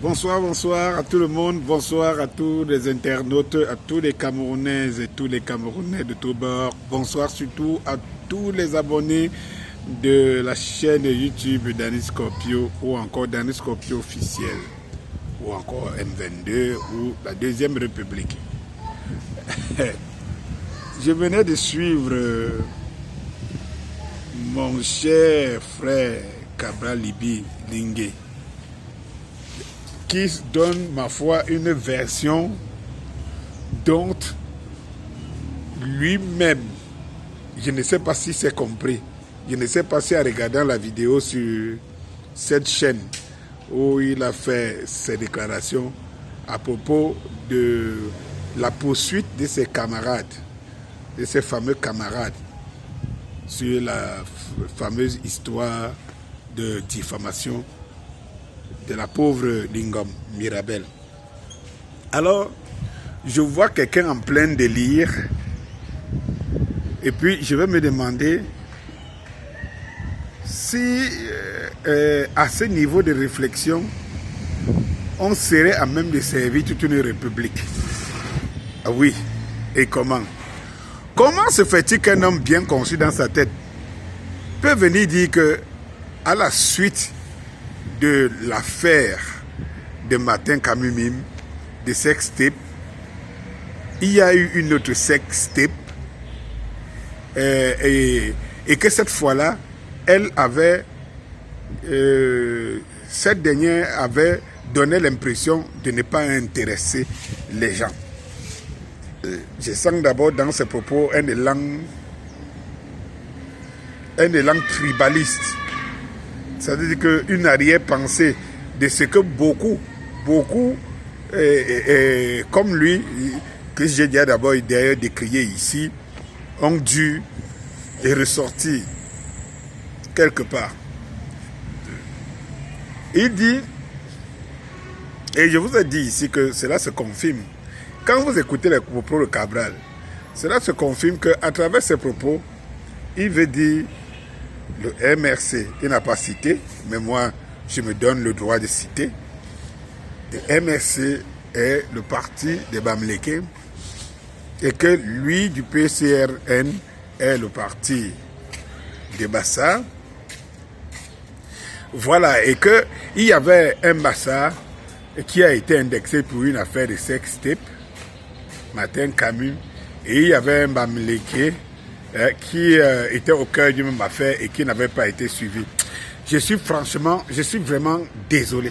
Bonsoir, bonsoir à tout le monde, bonsoir à tous les internautes, à tous les Camerounaises et tous les Camerounais de tous bords. Bonsoir surtout à tous les abonnés de la chaîne YouTube Danny Scorpio ou encore Danny Scorpio officiel ou encore M22 ou la Deuxième République. Je venais de suivre mon cher frère Cabral Libi Lingué, qui donne, ma foi, une version dont lui-même, je ne sais pas si c'est compris, je ne sais pas si en regardant la vidéo sur cette chaîne où il a fait ses déclarations à propos de la poursuite de ses camarades, de ses fameux camarades, sur la fameuse histoire de diffamation de la pauvre Lingom Mirabel. Alors, je vois quelqu'un en plein délire et puis je vais me demander si à ce niveau de réflexion, on serait à même de servir toute une république. Ah oui, et comment? Comment se fait-il qu'un homme bien conçu dans sa tête peut venir dire que à la suite de l'affaire de Martin Kamumim, de sextape, il y a eu une autre sextape et que cette fois-là, cette dernière avait donné l'impression de ne pas intéresser les gens. Je sens d'abord dans ses propos un élan tribaliste. Ça veut dire qu'une arrière-pensée de ce que beaucoup, comme lui, que j'ai déjà d'abord d'ailleurs décrié ici, ont dû ressortir quelque part. Il dit, et je vous ai dit ici que cela se confirme, quand vous écoutez les propos de Cabral, cela se confirme qu'à travers ses propos, il veut dire le MRC, il n'a pas cité, mais moi, je me donne le droit de citer. Le MRC est le parti des Bamileke et que lui, du PCRN, est le parti des Bassa. Voilà, et qu'il y avait un Bassa qui a été indexé pour une affaire de sextape, Martin Camus, et il y avait un Bamileke qui était au cœur d'une même affaire et qui n'avait pas été suivi. Je suis vraiment désolé.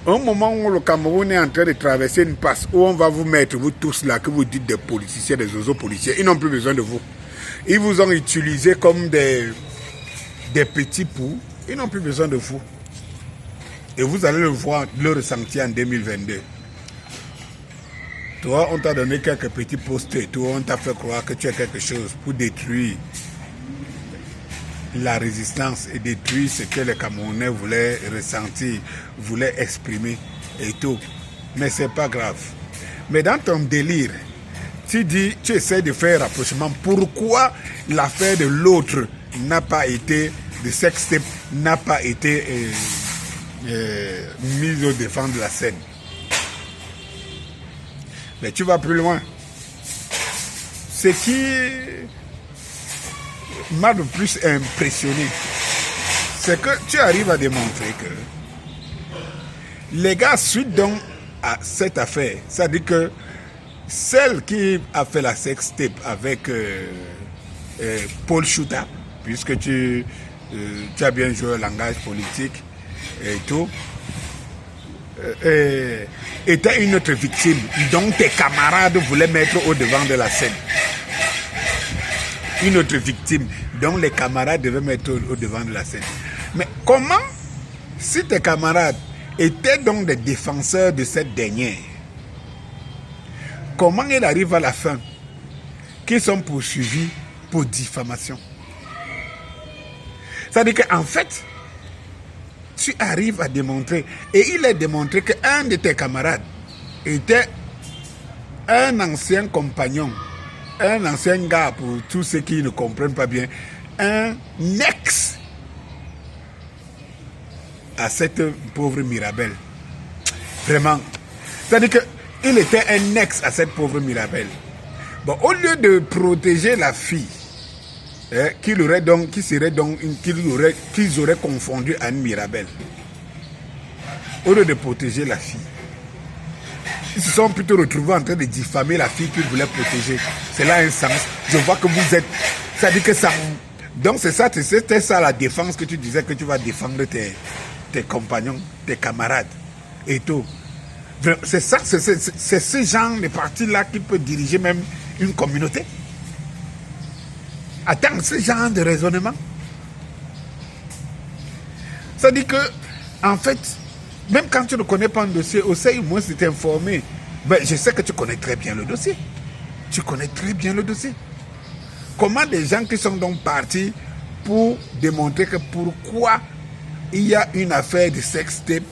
Au moment où le Cameroun est en train de traverser une passe où on va vous mettre, vous tous là, que vous dites des politiciens, des oiseaux policiers, ils n'ont plus besoin de vous. Ils vous ont utilisé comme des petits poux, ils n'ont plus besoin de vous. Et vous allez le voir, le ressentir en 2022. Toi, on t'a donné quelques petits postes et tout, on t'a fait croire que tu as quelque chose pour détruire la résistance et détruire ce que les Camerounais voulaient ressentir, voulaient exprimer et tout. Mais c'est pas grave. Mais dans ton délire, tu essaies de faire un rapprochement. Pourquoi l'affaire de l'autre n'a pas été, de sextape, n'a pas été mise au devant de la scène? Mais tu vas plus loin. Ce qui m'a le plus impressionné, c'est que tu arrives à démontrer que les gars, suite donc à cette affaire, c'est-à-dire que celle qui a fait la sextape avec Paul Chouta, puisque tu as bien joué au langage politique et tout, était une autre victime dont tes camarades voulaient mettre au devant de la scène. Une autre victime dont les camarades devaient mettre au devant de la scène. Mais comment, si tes camarades étaient donc des défenseurs de cette dernière, comment ils arrivent à la fin qu'ils sont poursuivis pour diffamation? C'est-à-dire qu'en fait, tu arrives à démontrer, et il est démontré qu'un de tes camarades était un ancien compagnon, un ancien gars, pour tous ceux qui ne comprennent pas bien, un ex à cette pauvre Mirabel. Vraiment. C'est-à-dire qu'il était un ex à cette pauvre Mirabel. Bon, au lieu de protéger la fille, qu'ils auraient confondu à une Mirabel, au lieu de protéger la fille, ils se sont plutôt retrouvés en train de diffamer la fille qu'ils voulaient protéger. C'est là un sens. Je vois que vous êtes... Ça dit que ça... Donc c'est ça, c'était ça la défense que tu disais que tu vas défendre tes compagnons, tes camarades et tout. C'est ça, c'est ce genre de parti-là qui peut diriger même une communauté. Attends, ce genre de raisonnement. Ça dit que, en fait, même quand tu ne connais pas un dossier, essaye au moins de t'informer. Ben, je sais que tu connais très bien le dossier. Tu connais très bien le dossier. Comment des gens qui sont donc partis pour démontrer que pourquoi il y a une affaire de sextape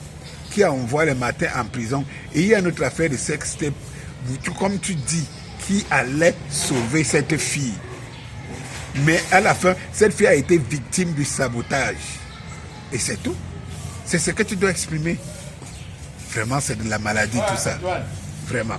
qui envoie le matin en prison et il y a une autre affaire de sextape, comme tu dis, qui allait sauver cette fille. Mais à la fin, cette fille a été victime du sabotage. Et c'est tout. C'est ce que tu dois exprimer. Vraiment, c'est de la maladie tout ça. Vraiment.